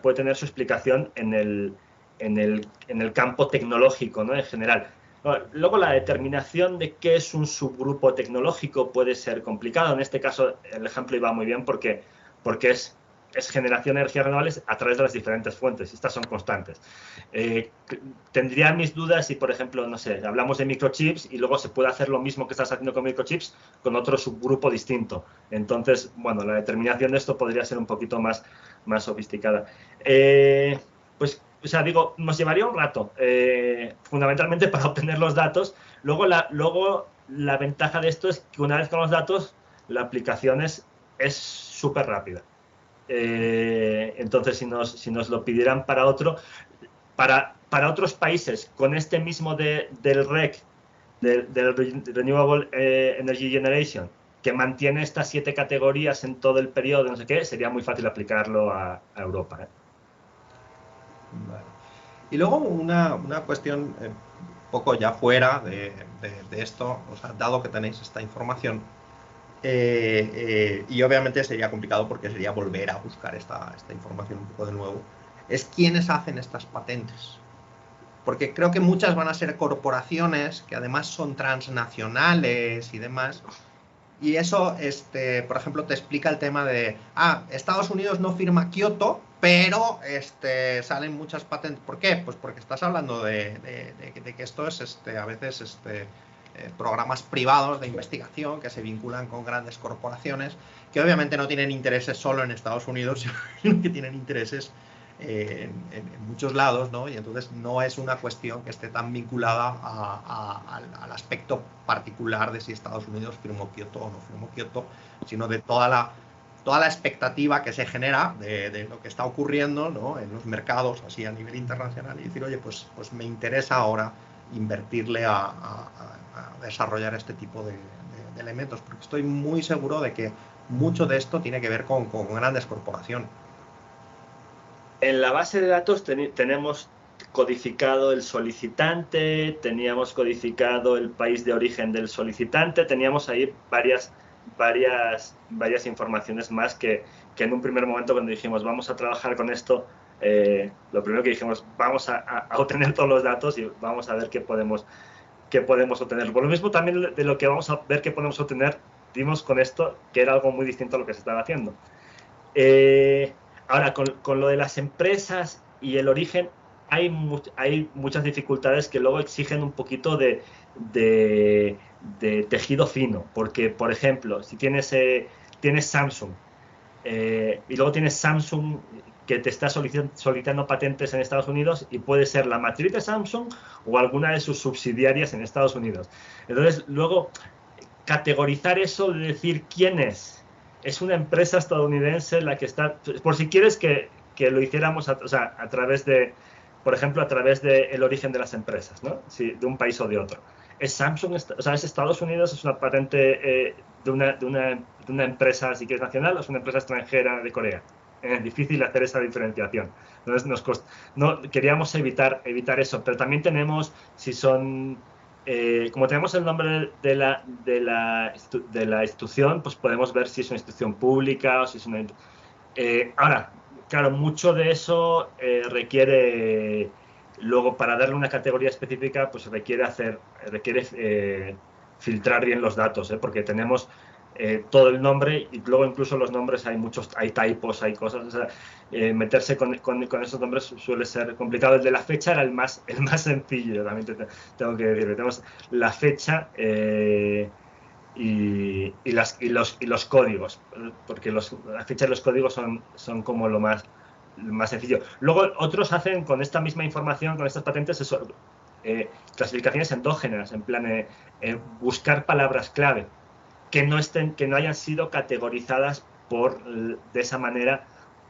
puede tener su explicación en el campo tecnológico, ¿no? En general. Luego, la determinación de qué es un subgrupo tecnológico puede ser complicado. En este caso, el ejemplo iba muy bien porque es generación de energías renovables a través de las diferentes fuentes, y estas son constantes. Tendría mis dudas si, por ejemplo, no sé, hablamos de microchips y luego se puede hacer lo mismo que estás haciendo con microchips con otro subgrupo distinto. Entonces, bueno, la determinación de esto podría ser un poquito más sofisticada. Pues, o sea, digo, nos llevaría un rato, fundamentalmente para obtener los datos. Luego la ventaja de esto es que una vez con los datos, la aplicación es súper rápida. Entonces, si nos lo pidieran para para otros países con este mismo del REC, del Renewable Energy Generation, que mantiene estas 7 categorías en todo el periodo, no sé qué, sería muy fácil aplicarlo a Europa. Vale. Y luego una cuestión un poco ya fuera de esto, o sea, dado que tenéis esta información, y obviamente sería complicado porque sería volver a buscar esta información un poco de nuevo, es quiénes hacen estas patentes. Porque creo que muchas van a ser corporaciones que además son transnacionales y demás. Y eso, por ejemplo, te explica el tema de, Estados Unidos no firma Kioto, pero salen muchas patentes. ¿Por qué? Pues porque estás hablando de que esto es a veces programas privados de investigación que se vinculan con grandes corporaciones que obviamente no tienen intereses solo en Estados Unidos, sino que tienen intereses en muchos lados, ¿no? Y entonces no es una cuestión que esté tan vinculada al aspecto particular de si Estados Unidos firmó Kioto o no firmó Kioto, sino de toda la expectativa que se genera de lo que está ocurriendo, ¿no? En los mercados así a nivel internacional, y decir, oye, pues me interesa ahora invertirle a desarrollar este tipo de elementos, porque estoy muy seguro de que mucho de esto tiene que ver con grandes corporaciones. En la base de datos tenemos codificado el solicitante, teníamos codificado el país de origen del solicitante, teníamos ahí varias informaciones más que en un primer momento, cuando dijimos vamos a trabajar con esto, lo primero que dijimos, vamos a obtener todos los datos y vamos a ver qué podemos obtener. Por lo mismo, también de lo que vamos a ver qué podemos obtener, dimos con esto que era algo muy distinto a lo que se estaba haciendo. Ahora, con lo de las empresas y el origen, hay muchas dificultades que luego exigen un poquito de tejido fino, porque, por ejemplo, si tienes Samsung y luego tienes Samsung que te está solicitando patentes en Estados Unidos, y puede ser la matriz de Samsung o alguna de sus subsidiarias en Estados Unidos. Entonces, luego, categorizar eso, de decir quién es una empresa estadounidense la que está, por si quieres que lo hiciéramos a través de, por ejemplo, a través del origen de las empresas, ¿no? Sí, de un país o de otro. ¿Es Samsung, es Estados Unidos, es una patente de una empresa, si quieres, nacional, o es una empresa extranjera de Corea? Es difícil hacer esa diferenciación. Entonces, queríamos evitar eso, pero también tenemos, si son... como tenemos el nombre de la institución, pues podemos ver si es una institución pública o si es una... ahora, claro, mucho de eso requiere Luego, para darle una categoría específica, pues requiere filtrar bien los datos, porque tenemos todo el nombre y luego incluso los nombres hay typos, hay cosas. O sea, meterse con esos nombres suele ser complicado. El de la fecha era el más sencillo, también tengo que decir. Tenemos la fecha y los códigos, porque la fecha y los códigos son como lo más sencillo. Luego otros hacen con esta misma información, con estas patentes, clasificaciones endógenas, en plan buscar palabras clave que no hayan sido categorizadas de esa manera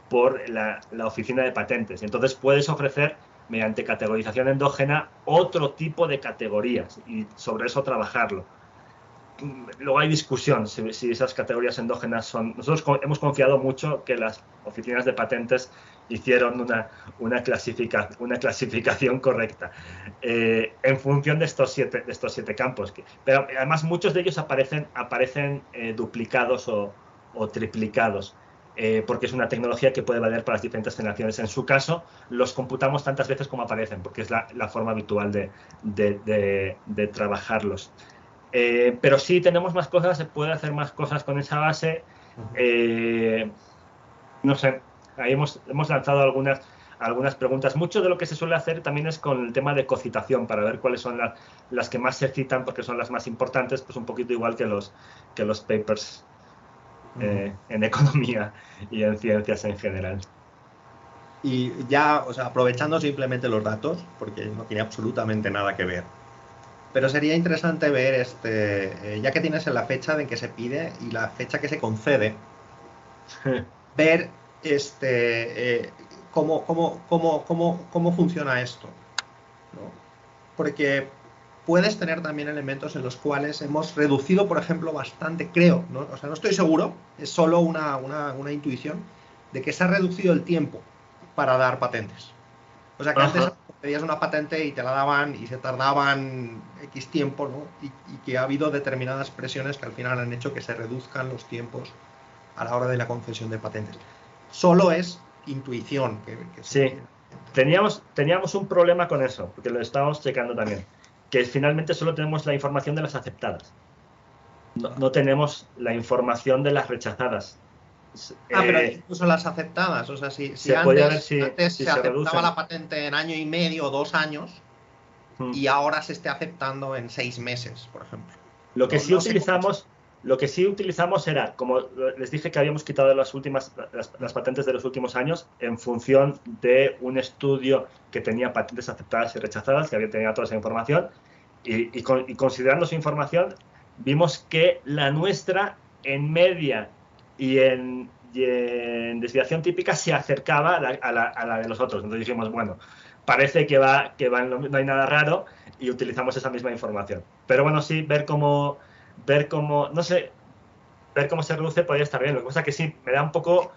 por la oficina de patentes. Entonces puedes ofrecer, mediante categorización endógena, otro tipo de categorías y sobre eso trabajarlo. Luego hay discusión si esas categorías endógenas son... Nosotros hemos confiado mucho que las oficinas de patentes hicieron una clasificación correcta en función de estos siete campos. Pero además muchos de ellos aparecen duplicados o triplicados. Porque es una tecnología que puede valer para las diferentes generaciones. En su caso, los computamos tantas veces como aparecen, porque es la forma habitual de trabajarlos. Pero sí tenemos más cosas, se puede hacer más cosas con esa base. No sé, ahí hemos lanzado algunas preguntas. Mucho de lo que se suele hacer también es con el tema de cocitación, para ver cuáles son las que más se citan, porque son las más importantes, pues un poquito igual que los papers en economía y en ciencias en general. Y ya, o sea, aprovechando simplemente los datos, porque no tiene absolutamente nada que ver, pero sería interesante ver, ya que tienes la fecha en que se pide y la fecha que se concede, ver cómo funciona esto, ¿no? Porque puedes tener también elementos en los cuales hemos reducido, por ejemplo, bastante, creo, ¿no? O sea, no estoy seguro, es solo una intuición de que se ha reducido el tiempo para dar patentes. O sea, que antes pedías una patente y te la daban y se tardaban X tiempo, ¿no? Y que ha habido determinadas presiones que al final han hecho que se reduzcan los tiempos a la hora de la concesión de patentes. Solo es intuición. Sí, teníamos un problema con eso, porque lo estábamos checando también, que finalmente solo tenemos la información de las aceptadas. No tenemos la información de las rechazadas. Pero incluso las aceptadas, o sea, si antes se aceptaba la patente en año y medio o 2 años y ahora se esté aceptando en 6 meses, por ejemplo. Lo que sí utilizamos era, como les dije, que habíamos quitado las patentes de los últimos años en función de un estudio que tenía patentes aceptadas y rechazadas, que tenía toda esa información, y considerando su información, vimos que la nuestra en media y en desviación típica se acercaba a la de los otros. Entonces dijimos, bueno, parece que no hay nada raro, y utilizamos esa misma información. Pero bueno, sí, ver cómo se reduce podría estar bien. Lo que pasa es que sí, me da un poco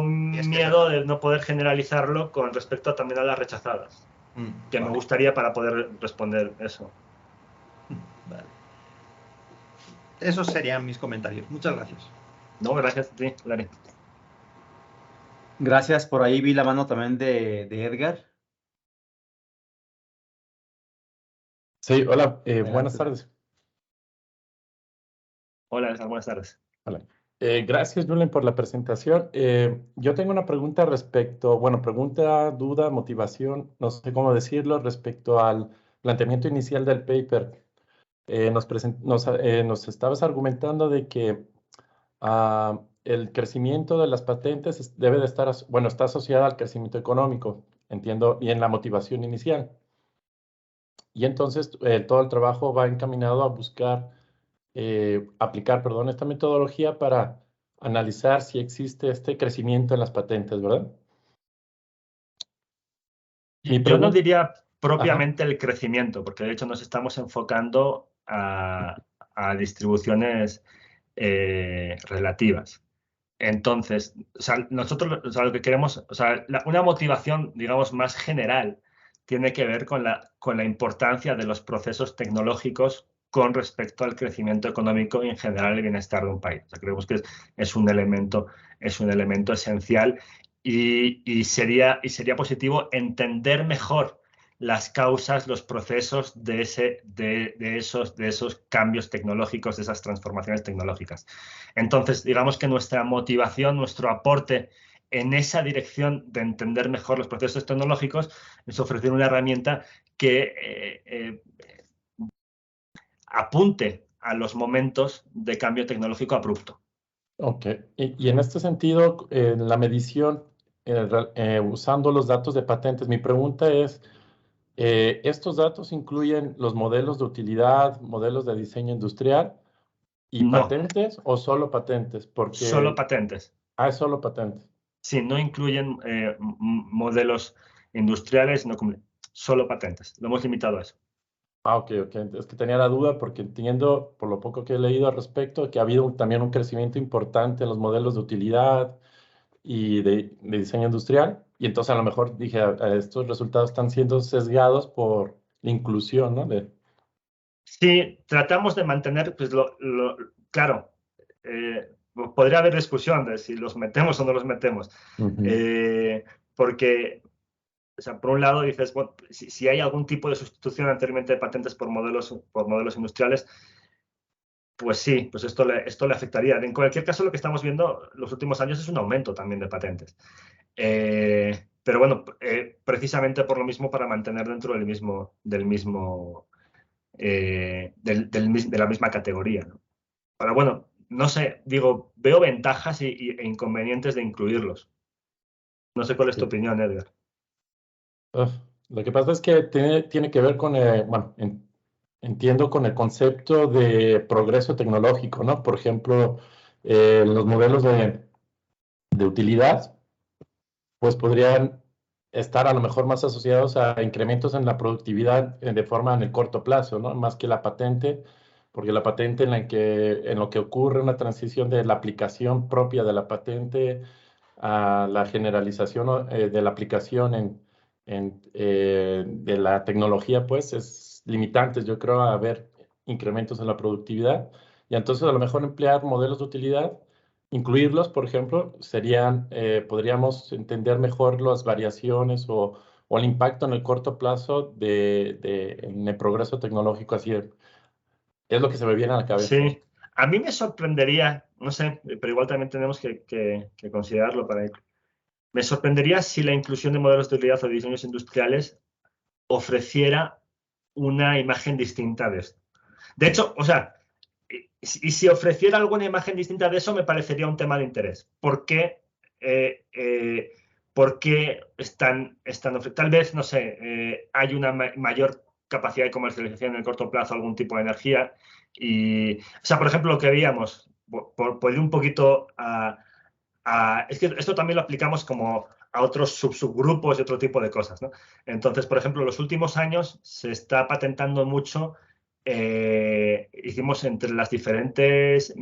miedo de no poder generalizarlo con respecto también a las rechazadas, que me gustaría para poder responder eso. Vale. Esos serían mis comentarios. Muchas gracias. No, gracias a ti, Larry. Gracias. Por ahí vi la mano también de Edgar. Sí, hola, buenas tardes. Hola, Edgar, buenas tardes. Hola. Gracias, Julen, por la presentación. Yo tengo una pregunta pregunta, duda, motivación, no sé cómo decirlo, respecto al planteamiento inicial del paper. Nos estabas argumentando de que el crecimiento de las patentes debe de estar, está asociada al crecimiento económico, entiendo, y en la motivación inicial. Y entonces todo el trabajo va encaminado a buscar, aplicar esta metodología para analizar si existe este crecimiento en las patentes, ¿verdad? Yo no diría propiamente el crecimiento, porque de hecho nos estamos enfocando a distribuciones relativas. Entonces, nosotros lo que queremos, una motivación, digamos, más general tiene que ver con la importancia de los procesos tecnológicos con respecto al crecimiento económico y en general el bienestar de un país. Creemos que es un elemento esencial, y sería positivo entender mejor las causas, los procesos de esos cambios tecnológicos, de esas transformaciones tecnológicas. Entonces, digamos que nuestra motivación, nuestro aporte en esa dirección de entender mejor los procesos tecnológicos es ofrecer una herramienta que apunte a los momentos de cambio tecnológico abrupto. Ok, y en este sentido, en la medición, usando los datos de patentes, mi pregunta es, ¿estos datos incluyen los modelos de utilidad, modelos de diseño industrial y No, patentes o solo patentes? Porque, solo patentes. es solo patentes. Sí, no incluyen modelos industriales, no, solo patentes. Lo hemos limitado a eso. Ah, ok. Es que tenía la duda porque entiendo, por lo poco que he leído al respecto, que ha habido también un crecimiento importante en los modelos de utilidad y de diseño industrial. Y entonces a lo mejor dije, estos resultados están siendo sesgados por la inclusión, ¿no? Sí, tratamos de mantener, pues claro, podría haber discusión de si los metemos o no los metemos. Porque, o sea, por un lado dices, bueno, si hay algún tipo de sustitución anteriormente de patentes por modelos industriales, pues sí, pues esto le afectaría. En cualquier caso, lo que estamos viendo los últimos años es un aumento también de patentes. Pero bueno, precisamente por lo mismo, para mantener dentro de la misma categoría, ¿no? Pero bueno, no sé, digo, veo ventajas e inconvenientes de incluirlos. No sé cuál es tu opinión, Edgar. Lo que pasa es que tiene que ver con, bueno, entiendo con el concepto de progreso tecnológico, ¿no? Por ejemplo, los modelos de utilidad, pues podrían estar a lo mejor más asociados a incrementos en la productividad de forma en el corto plazo, ¿no? Más que la patente, porque la patente en lo que ocurre una transición de la aplicación propia de la patente a la generalización de la aplicación de la tecnología, pues es limitante, yo creo, a ver incrementos en la productividad. Y entonces a lo mejor emplear modelos de utilidad, incluirlos, por ejemplo, podríamos entender mejor las variaciones o el impacto en el corto plazo en el progreso tecnológico. Así es lo que se me viene a la cabeza. Sí, a mí me sorprendería, no sé, pero igual también tenemos que considerarlo para ello. Me sorprendería si la inclusión de modelos de utilidad o diseños industriales ofreciera una imagen distinta de esto. De hecho, o sea, y si ofreciera alguna imagen distinta de eso, me parecería un tema de interés. ¿Por qué están tal vez, no sé, hay una mayor capacidad de comercialización en el corto plazo, algún tipo de energía? Y, o sea, por ejemplo, lo que veíamos, por ir un poquito es que esto también lo aplicamos como a otros subgrupos y otro tipo de cosas, ¿no? Entonces, por ejemplo, en los últimos años se está patentando mucho, hicimos entre las diferentes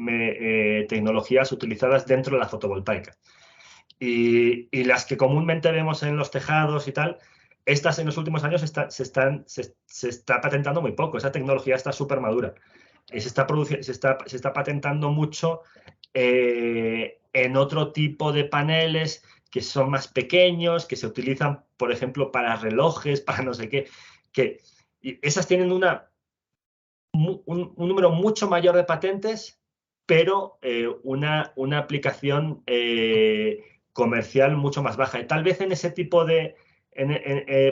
tecnologías utilizadas dentro de la fotovoltaica. Y las que comúnmente vemos en los tejados y tal, estas en los últimos años se está patentando muy poco. Esa tecnología está súper madura. Se está patentando mucho en otro tipo de paneles que son más pequeños, que se utilizan, por ejemplo, para relojes, para no sé qué, y esas tienen un número mucho mayor de patentes, pero una aplicación comercial mucho más baja. Y tal vez en ese tipo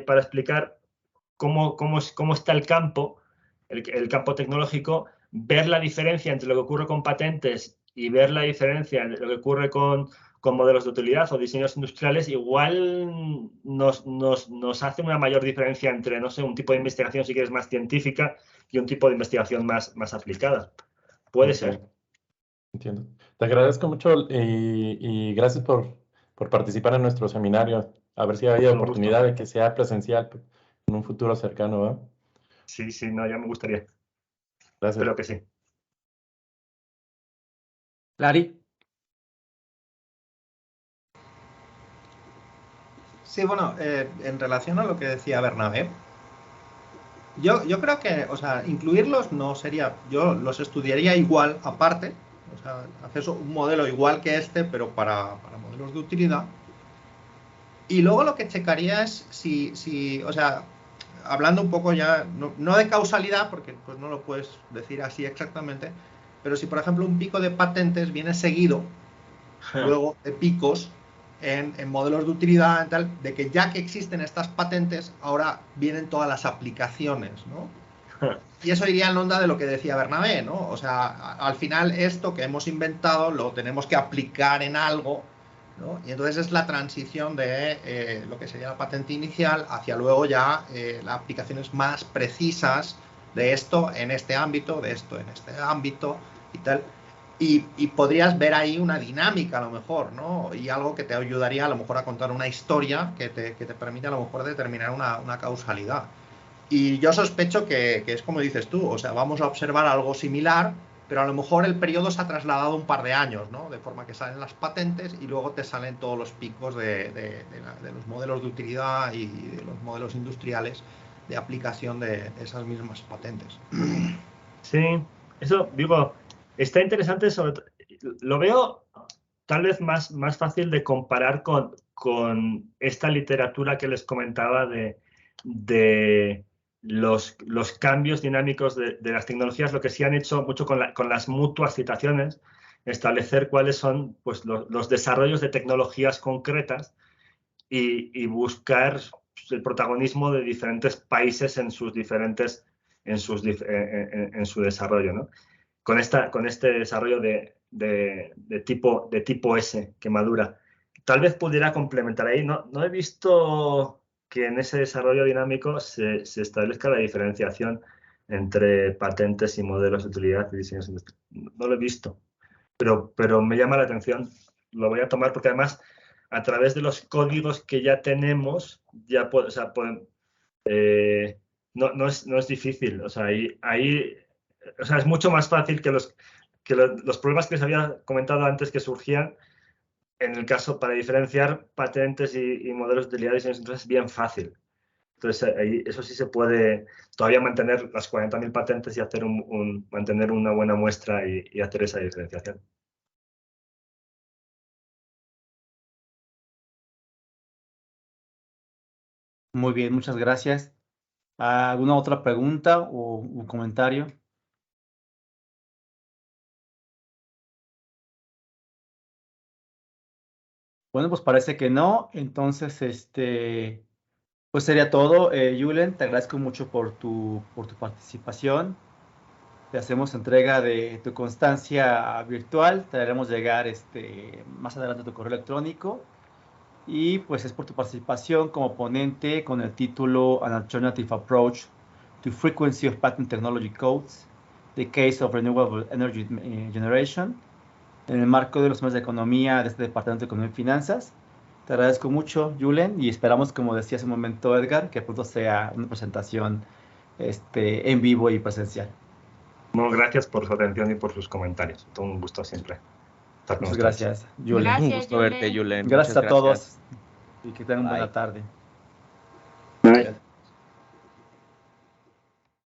para explicar cómo está el campo tecnológico, ver la diferencia entre lo que ocurre con patentes y ver la diferencia entre lo que ocurre con modelos de utilidad o diseños industriales, igual nos hace una mayor diferencia entre, no sé, un tipo de investigación, si quieres, más científica y un tipo de investigación más aplicada. Puede ser. Entiendo. Te agradezco mucho y gracias por participar en nuestro seminario. A ver si hay oportunidad de que sea presencial en un futuro cercano, ¿verdad? Sí, no, ya me gustaría. Gracias. Espero que sí. Lari. Sí, bueno, en relación a lo que decía Bernabé, yo creo que, o sea, incluirlos no sería, yo los estudiaría igual aparte, o sea, hacer un modelo igual que este, pero para modelos de utilidad, Y luego lo que checaría es si o sea, hablando un poco ya, no de causalidad, porque pues no lo puedes decir así exactamente, pero si por ejemplo un pico de patentes viene seguido luego de picos en modelos de utilidad, tal, de que ya que existen estas patentes, ahora vienen todas las aplicaciones, ¿no? Y eso iría en onda de lo que decía Bernabé, ¿no? O sea, al final esto que hemos inventado lo tenemos que aplicar en algo, ¿no? Y entonces es la transición de lo que sería la patente inicial hacia luego ya las aplicaciones más precisas de esto en este ámbito, de esto en este ámbito y tal. Y podrías ver ahí una dinámica a lo mejor, ¿no? Y algo que te ayudaría a lo mejor a contar una historia que te permite a lo mejor determinar una causalidad. Y yo sospecho que es como dices tú, o sea, vamos a observar algo similar, pero a lo mejor el periodo se ha trasladado un par de años, ¿no? De forma que salen las patentes y luego te salen todos los picos de los modelos de utilidad y de los modelos industriales de aplicación de esas mismas patentes. Sí, eso, digo, está interesante, lo veo tal vez más fácil de comparar con esta literatura que les comentaba de los cambios dinámicos de las tecnologías, lo que sí han hecho mucho con las mutuas citaciones, establecer cuáles son pues, los desarrollos de tecnologías concretas y buscar el protagonismo de diferentes países en su desarrollo, ¿no? Con este desarrollo de tipo S que madura. Tal vez pudiera complementar ahí. No he visto que en ese desarrollo dinámico se establezca la diferenciación entre patentes y modelos de utilidad y diseños industriales. No lo he visto, pero me llama la atención. Lo voy a tomar porque además a través de los códigos que ya tenemos, ya no es difícil. O sea, o sea, es mucho más fácil que los problemas que les había comentado antes que surgían en el caso para diferenciar patentes y modelos de utilidades. Entonces es bien fácil. Entonces ahí, eso sí se puede todavía mantener las 40.000 patentes y hacer mantener una buena muestra y hacer esa diferenciación. Muy bien, muchas gracias. ¿Alguna otra pregunta o un comentario? Bueno, pues parece que no. Entonces, pues sería todo. Julen, te agradezco mucho por tu participación. Te hacemos entrega de tu constancia virtual. Te haremos llegar más adelante tu correo electrónico. Y pues es por tu participación como ponente con el título An Alternative Approach to Frequency of Patent Technology Codes, The Case of Renewable Energy Generation, en el marco de los temas de economía de este Departamento de Economía y Finanzas. Te agradezco mucho, Julen, y esperamos, como decía hace un momento Edgar, que pronto sea una presentación en vivo y presencial. Bueno, gracias por su atención y por sus comentarios. Todo un gusto siempre estar con Muchas ustedes. gracias, Julen. Gracias, Un gusto verte, Julen. Gracias Muchas a todos y que tengan Bye. buena tarde.